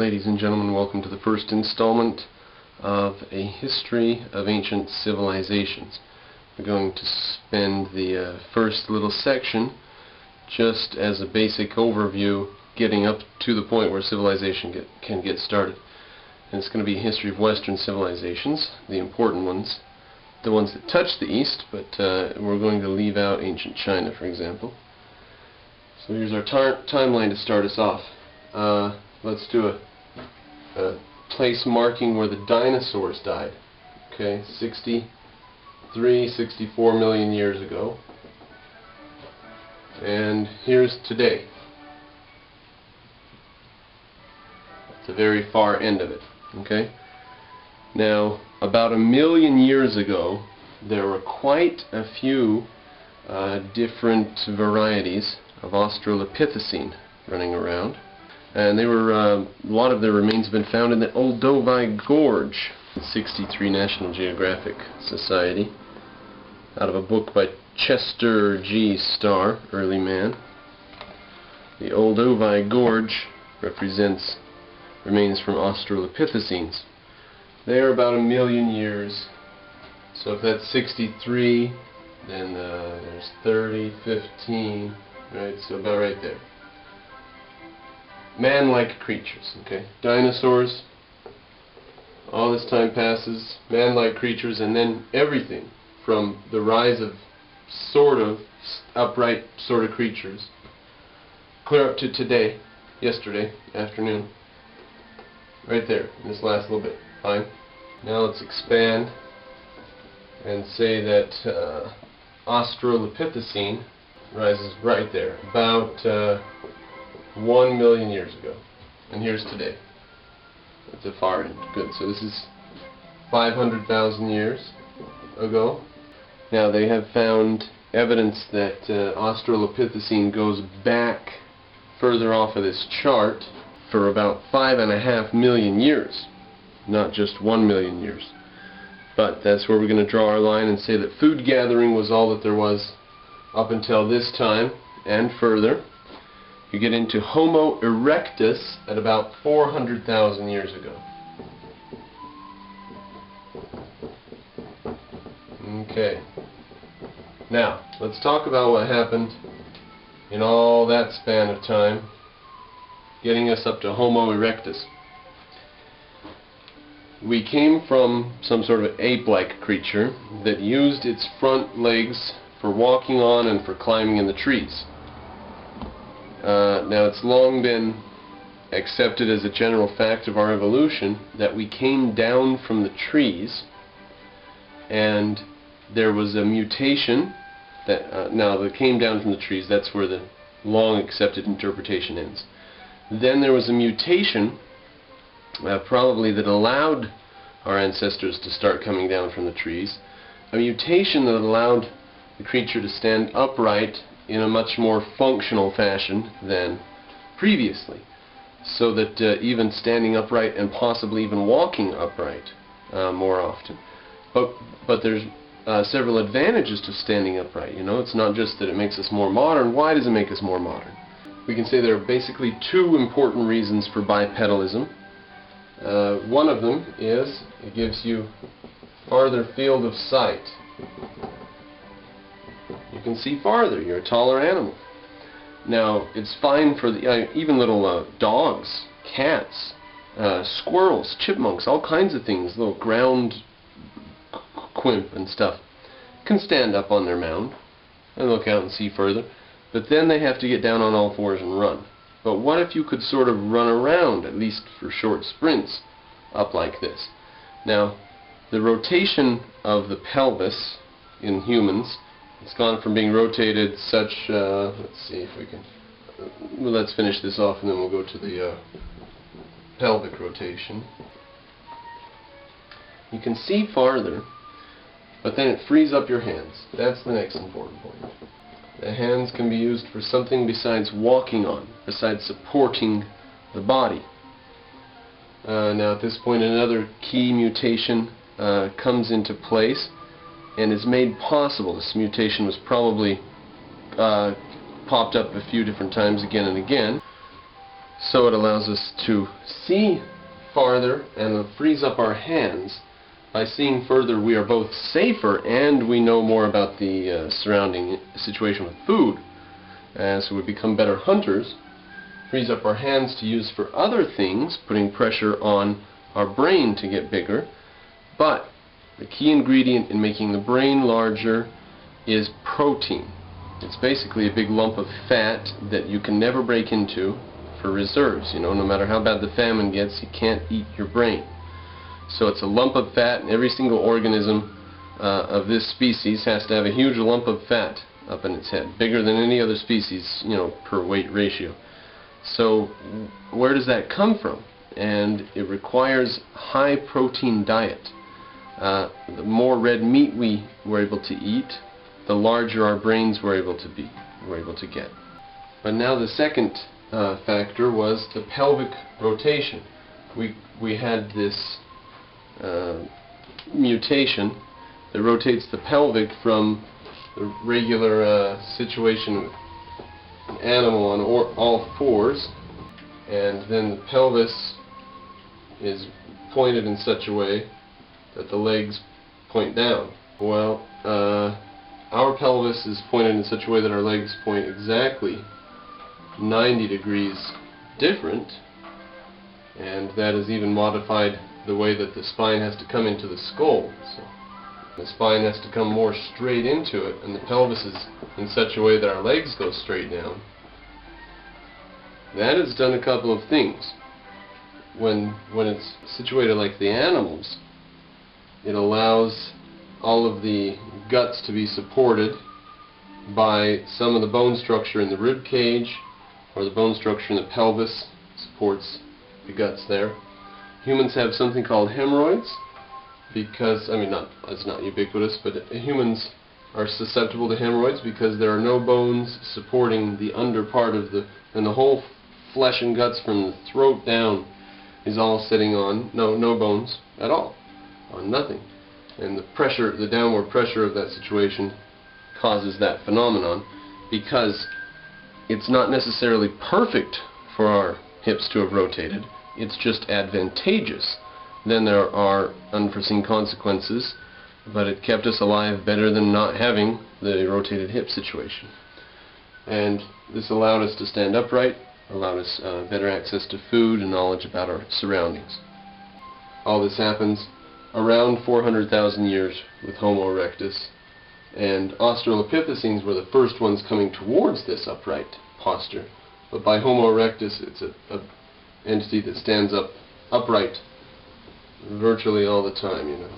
Ladies and gentlemen, welcome to the first installment of a history of ancient civilizations. We're going to spend the first little section just as a basic overview, getting up to the point where civilization can get started. And it's going to be a history of Western civilizations, the important ones, the ones that touch the East, but we're going to leave out ancient China, for example. So here's our timeline to start us off. Let's do a place marking where the dinosaurs died. Okay, 63, 64 million years ago. And here's today. It's the very far end of it. Okay. Now, about 1 million years ago, there were quite a few different varieties of Australopithecine running around. And they were, a lot of their remains have been found in the Olduvai Gorge, 63 National Geographic Society, out of a book by Chester G. Starr, Early Man. The Olduvai Gorge represents remains from Australopithecines. They are about 1 million years. So if that's 63, then there's 30, 15, right? So about right there. Man-like creatures, okay? Dinosaurs, all this time passes, man-like creatures, and then everything from the rise of sort of upright sort of creatures, clear up to today, yesterday afternoon, right there, in this last little bit. Fine. Now let's expand and say that Australopithecine rises right there, about 1 million years ago. And here's today. At the far end. Good. So this is 500,000 years ago. Now they have found evidence that Australopithecine goes back further off of this chart for about 5.5 million years. Not just 1 million years. But that's where we're going to draw our line and say that food gathering was all that there was up until this time and further. You get into Homo erectus at about 400,000 years ago. Okay. Now, let's talk about what happened in all that span of time, getting us up to Homo erectus. We came from some sort of ape-like creature that used its front legs for walking on and for climbing in the trees. Now it's long been accepted as a general fact of our evolution that we came down from the trees and there was a mutation that now that came down from the trees, that's where the long accepted interpretation ends. Then there was a mutation probably that allowed our ancestors to start coming down from the trees, a mutation that allowed the creature to stand upright in a much more functional fashion than previously, so that even standing upright and possibly even walking upright more often. But there's several advantages to standing upright. You know, it's not just that it makes us more modern. Why does it make us more modern? We can say there are basically two important reasons for bipedalism. One of them is it gives you farther field of sight. You can see farther. You're a taller animal. Now, it's fine for the even little dogs, cats, squirrels, chipmunks, all kinds of things, little ground quimp and stuff, can stand up on their mound and look out and see further. But then they have to get down on all fours and run. But what if you could sort of run around, at least for short sprints, up like this? Now, the rotation of the pelvis in humans, it's gone from being rotated such, let's see if we can, well, let's finish this off and then we'll go to the pelvic rotation. You can see farther, but then it frees up your hands. That's the next important point. The hands can be used for something besides walking on, besides supporting the body. Now at this point another key mutation comes into place and is made possible. This mutation was probably popped up a few different times again and again. So it allows us to see farther, and it frees up our hands. By seeing further, we are both safer and we know more about the surrounding situation with food. So we become better hunters. Frees up our hands to use for other things, putting pressure on our brain to get bigger. But the key ingredient in making the brain larger is protein. It's basically a big lump of fat that you can never break into for reserves. You know, no matter how bad the famine gets, you can't eat your brain. So it's a lump of fat, and every single organism of this species has to have a huge lump of fat up in its head, bigger than any other species, you know, per weight ratio. So where does that come from? And it requires high protein diet. The more red meat we were able to eat, the larger our brains were able to get. But now the second factor was the pelvic rotation. We had this mutation that rotates the pelvic from the regular situation of an animal on all fours, and then the pelvis is pointed in such a way that the legs point down. Well, our pelvis is pointed in such a way that our legs point exactly 90 degrees different, and that is even modified the way that the spine has to come into the skull. So the spine has to come more straight into it, and the pelvis is in such a way that our legs go straight down. That has done a couple of things. When it's situated like the animals, it allows all of the guts to be supported by some of the bone structure in the rib cage, or the bone structure in the pelvis supports the guts there. Humans have something called hemorrhoids because, I mean, it's not ubiquitous, but humans are susceptible to hemorrhoids because there are no bones supporting the under part of and the whole flesh and guts from the throat down is all sitting on no bones at all, on nothing. And the pressure, the downward pressure of that situation causes that phenomenon, because it's not necessarily perfect for our hips to have rotated, it's just advantageous. Then there are unforeseen consequences, but it kept us alive better than not having the rotated hip situation. And this allowed us to stand upright, allowed us better access to food and knowledge about our surroundings. All this happens around 400,000 years with Homo erectus, and Australopithecines were the first ones coming towards this upright posture. But by Homo erectus, it's an entity that stands upright virtually all the time, you know.